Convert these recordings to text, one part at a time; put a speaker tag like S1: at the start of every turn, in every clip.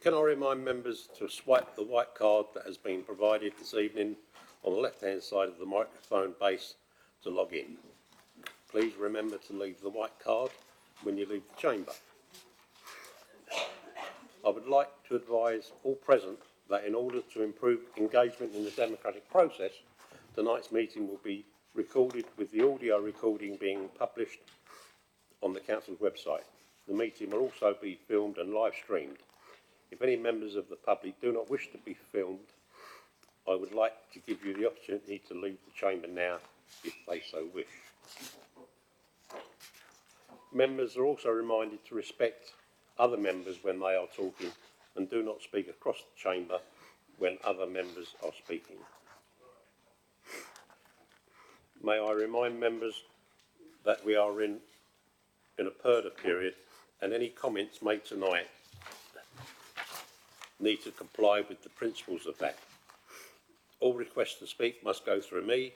S1: Can I remind members to swipe the white card that has been provided this evening on the left-hand side of the microphone base to log in. Please remember to leave the white card when you leave the chamber. I would like to advise all present that in order to improve engagement in the democratic process, tonight's meeting will be recorded with the audio recording being published on the Council's website. The meeting will also be filmed and live streamed. If any members of the public do not wish to be filmed, I would like to give you the opportunity to leave the chamber now if they so wish. Members are also reminded to respect other members when they are talking and do not speak across the chamber when other members are speaking. May I remind members that we are in a purdah period and any comments made tonight need to comply with the principles of that. All requests to speak must go through me.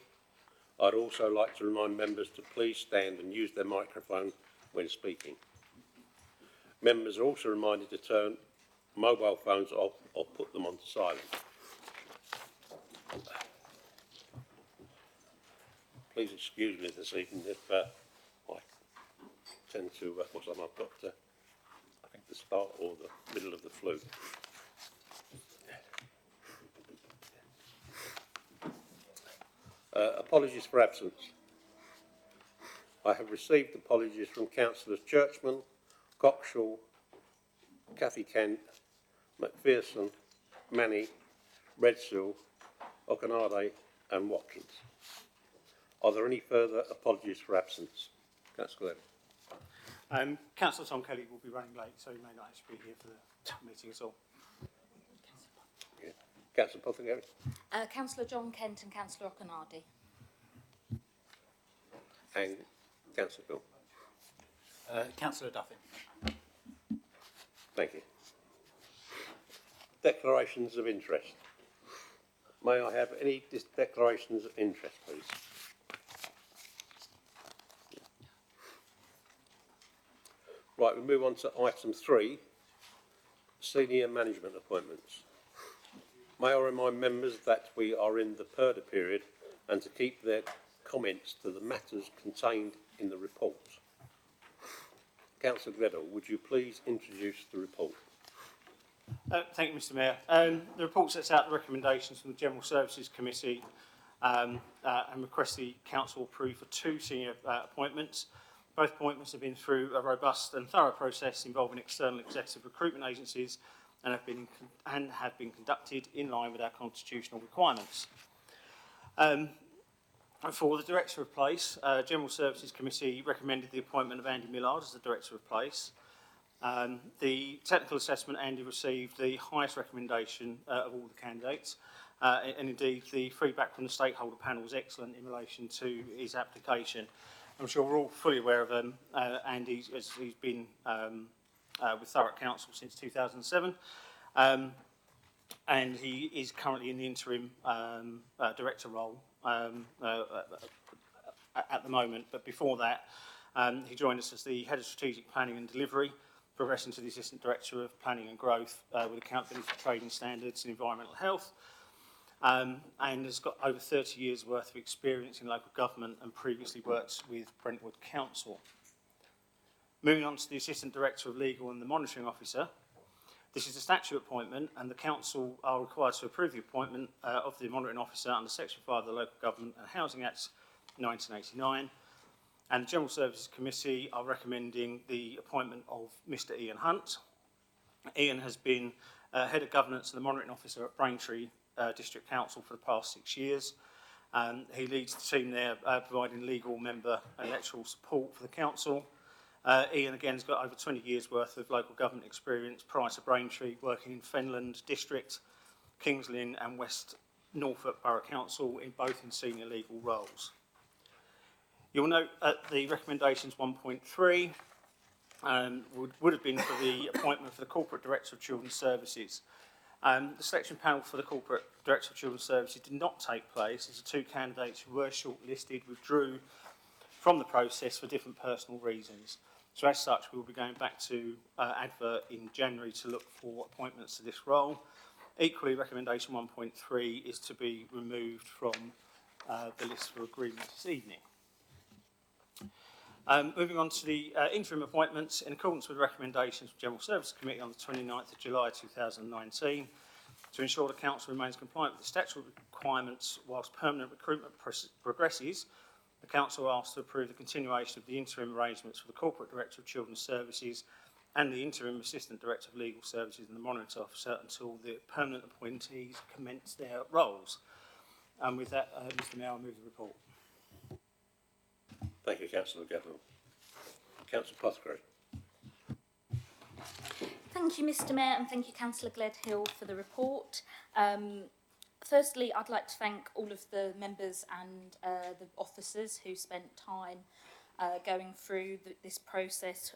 S1: I'd also like to remind members to please stand and use their microphone when speaking. Members are also reminded to turn mobile phones off or put them onto silent. Please excuse me this evening if I tend to, I've got I think the start or the middle of the flu. Apologies for absence. I have received apologies from Councillors Churchman, Cockshaw, Cathy Kent, McPherson, Manny, Redsill, Okanade and Watkins. Are there any further apologies for absence? Councillor Levy.
S2: Councillor Tom Kelly will be running late, so he may not actually be here for the meeting at all.
S1: Yeah. Councillor Pothingerry.
S3: Councillor John Kent and Councillor Okanade.
S1: And Councillor Bill.
S4: Councillor Duffy.
S1: Thank you. Declarations of interest. May I have any declarations of interest, please? Right, we move on to item 3, senior management appointments. May I remind members that we are in the purdah period and to keep their comments to the matters contained in the report. Councillor Gledall, would you please introduce the report?
S2: Thank you, Mr Mayor. The report sets out the recommendations from the General Services Committee and requests the Council approve for 2 senior appointments. Both appointments have been through a robust and thorough process involving external executive recruitment agencies and have been conducted in line with our constitutional requirements. For the Director of Place, General Services Committee recommended the appointment of Andy Millard as the Director of Place. The technical assessment, Andy received the highest recommendation of all the candidates, and indeed the feedback from the stakeholder panel was excellent in relation to his application. I'm sure we're all fully aware of Andy, as he's been with Thurrock Council since 2007, and he is currently in the interim director role at the moment, but before that he joined us as the Head of Strategic Planning and Delivery, progressing to the Assistant Director of Planning and Growth with accountability for trading standards and environmental health, and has got over 30 years worth of experience in local government and previously worked with Brentwood Council. Moving on to the Assistant Director of Legal and the Monitoring Officer. This is a statutory appointment and the Council are required to approve the appointment of the Monitoring Officer under Section 5 of the Local Government and Housing Act 1989. And the General Services Committee are recommending the appointment of Mr Ian Hunt. Ian has been Head of Governance and the Monitoring Officer at Braintree District Council for the past 6 years. He leads the team there providing legal, member and electoral support for the Council. Ian again has got over 20 years worth of local government experience prior to Braintree, working in Fenland District, Kings Lynn and West Norfolk Borough Council in both in senior legal roles. You'll note at the recommendations 1.3 would have been for the appointment for the Corporate Director of Children's Services. The selection panel for the Corporate Director of Children's Services did not take place as the 2 candidates who were shortlisted withdrew from the process for different personal reasons. So as such, we will be going back to advert in January to look for appointments to this role. Equally, recommendation 1.3 is to be removed from the list for agreement this evening. Moving on to the interim appointments, in accordance with recommendations of the General Services Committee on the 29th of July 2019, to ensure the Council remains compliant with the statutory requirements whilst permanent recruitment progresses, the Council asks to approve the continuation of the interim arrangements for the Corporate Director of Children's Services and the Interim Assistant Director of Legal Services and the Monitoring Officer until the permanent appointees commence their roles. And with that, Mr Mayor, I'll move the report.
S1: Thank you, Councillor Gavin. Councillor Pothcary.
S3: Thank you, Mr Mayor, and thank you, Councillor Gledhill, for the report. Firstly, I'd like to thank all of the members and the officers who spent time going through this process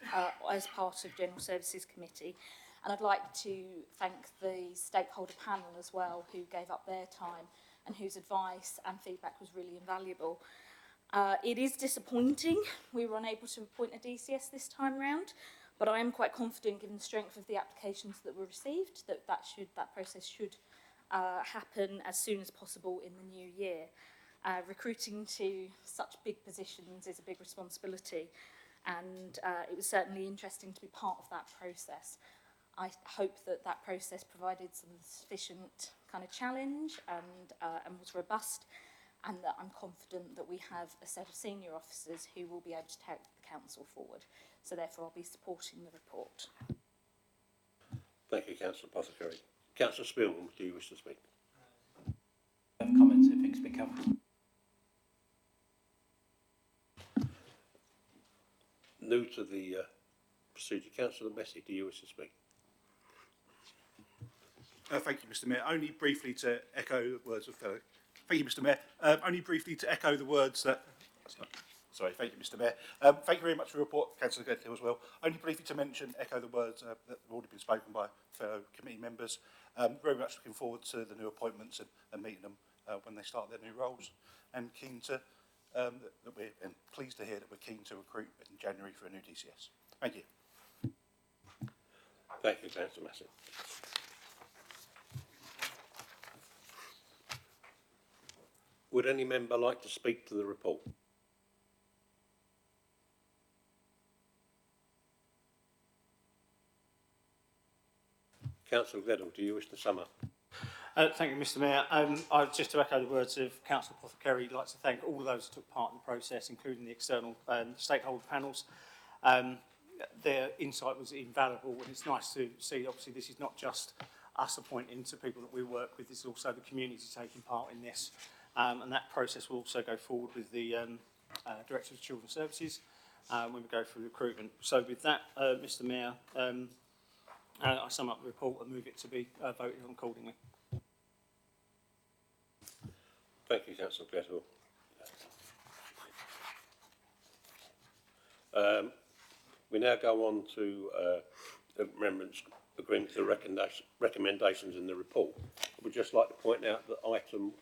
S3: as part of General Services Committee. And I'd like to thank the stakeholder panel as well, who gave up their time and whose advice and feedback was really invaluable. It is disappointing we were unable to appoint a DCS this time round, but I am quite confident, given the strength of the applications that were received, that that process should happen as soon as possible in the new year. Recruiting to such big positions is a big responsibility, and it was certainly interesting to be part of that process. I hope that that process provided some sufficient kind of challenge and was robust, and that I'm confident that we have a set of senior officers who will be able to take the council forward. So therefore I'll be supporting the report.
S1: Thank you, Councillor Pothcary. Councillor Spillman, do you wish to speak?
S4: I have comments if things have been covered.
S1: New to the procedure, Councillor Bessie, do you wish to speak?
S5: Thank you, Mr Mayor. Only briefly to echo the words of fellow... Thank you, Mr Mayor. Only briefly to echo the words that... Sorry, thank you, Mr Mayor. Thank you very much for your report, Councillor Gledhill, as well. Only briefly to mention, echo the words that have already been spoken by fellow committee members. Very much looking forward to the new appointments and meeting them when they start their new roles. And keen to... and pleased to hear that we're keen to recruit in January for a new DCS. Thank you.
S1: Thank you, Councillor Massey. Would any member like to speak to the report? Councillor Gledhill, do you wish to sum up?
S2: Thank you, Mr Mayor. Just to echo the words of Councillor Pothcary, I'd like to thank all those who took part in the process, including the external stakeholder panels. Their insight was invaluable, and it's nice to see, obviously, this is not just us appointing to people that we work with, this is also the community taking part in this. And that process will also go forward with the Director of Children's Services when we go through recruitment. So with that, Mr Mayor, I sum up the report and move it to be voted on accordingly.
S1: Thank you, Councillor Gledhill. We now go on to the amendments agreement to the recommendations in the report. I would just like to point out that item,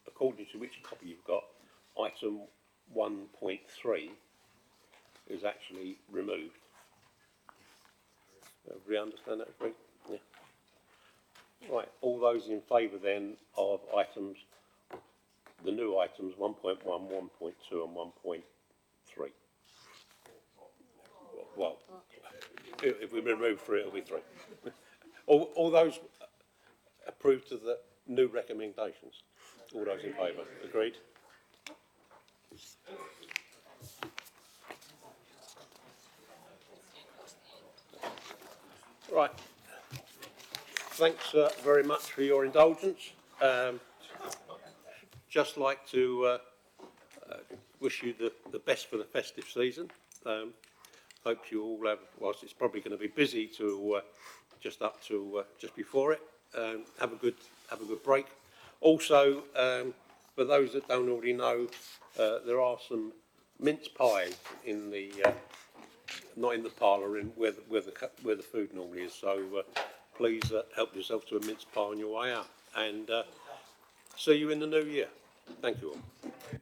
S1: according to which copy you've got, item 1.3 is actually removed. Everybody understand that, agree? Yeah. Right, all those in favour then of items, the new items 1.1, 1.2 and 1.3. Well, if we remove 3, it'll be 3. all those approved of the new recommendations? All those in favour? Agreed? Right. Thanks very much for your indulgence. Just like to wish you the best for the festive season. Hope you all have, whilst it's probably going to be busy to just up to just before it, have a good break. Also, for those that don't already know, there are some mince pies in the not in the parlour, in where the food normally is. So please help yourself to a mince pie on your way out, and see you in the new year. Thank you all.